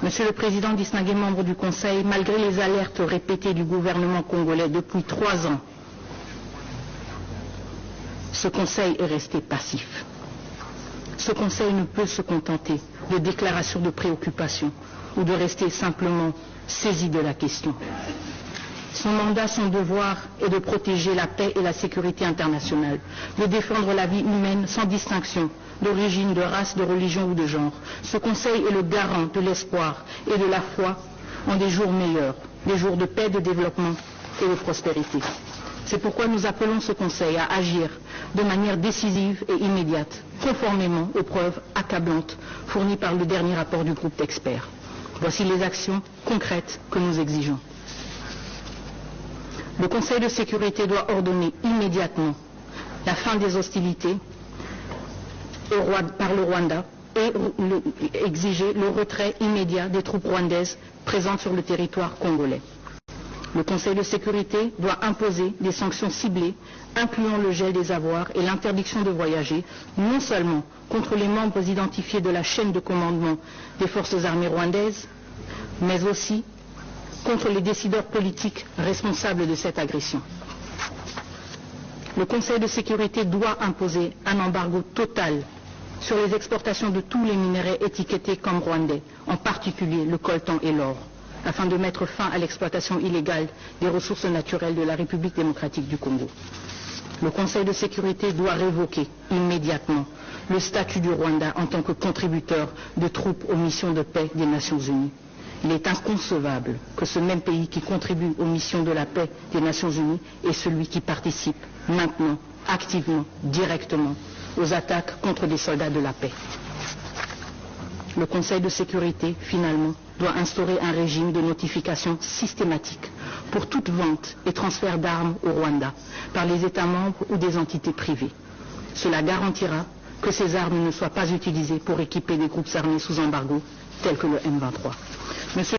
Monsieur le Président, distingués membres du Conseil, malgré les alertes répétées du gouvernement congolais depuis 3 ans, ce Conseil est resté passif. Ce Conseil ne peut se contenter de déclarations de préoccupation ou de rester simplement saisi de la question. Son mandat, son devoir est de protéger la paix et la sécurité internationale, de défendre la vie humaine sans distinction d'origine, de race, de religion ou de genre. Ce Conseil est le garant de l'espoir et de la foi en des jours meilleurs, des jours de paix, de développement et de prospérité. C'est pourquoi nous appelons ce Conseil à agir de manière décisive et immédiate, conformément aux preuves accablantes fournies par le dernier rapport du groupe d'experts. Voici les actions concrètes que nous exigeons. Le Conseil de sécurité doit ordonner immédiatement la fin des hostilités par le Rwanda et exiger le retrait immédiat des troupes rwandaises présentes sur le territoire congolais. Le Conseil de sécurité doit imposer des sanctions ciblées, incluant le gel des avoirs et l'interdiction de voyager, non seulement contre les membres identifiés de la chaîne de commandement des forces armées rwandaises, mais aussi contre les décideurs politiques responsables de cette agression. Le Conseil de sécurité doit imposer un embargo total sur les exportations de tous les minerais étiquetés comme rwandais, en particulier le coltan et l'or, afin de mettre fin à l'exploitation illégale des ressources naturelles de la République démocratique du Congo. Le Conseil de sécurité doit révoquer immédiatement le statut du Rwanda en tant que contributeur de troupes aux missions de paix des Nations Unies. Il est inconcevable que ce même pays qui contribue aux missions de la paix des Nations Unies est celui qui participe maintenant, activement, directement, aux attaques contre des soldats de la paix. Le Conseil de sécurité, finalement, doit instaurer un régime de notification systématique pour toute vente et transfert d'armes au Rwanda par les États membres ou des entités privées. Cela garantira que ces armes ne soient pas utilisées pour équiper des groupes armés sous embargo tels que le M23. Monsieur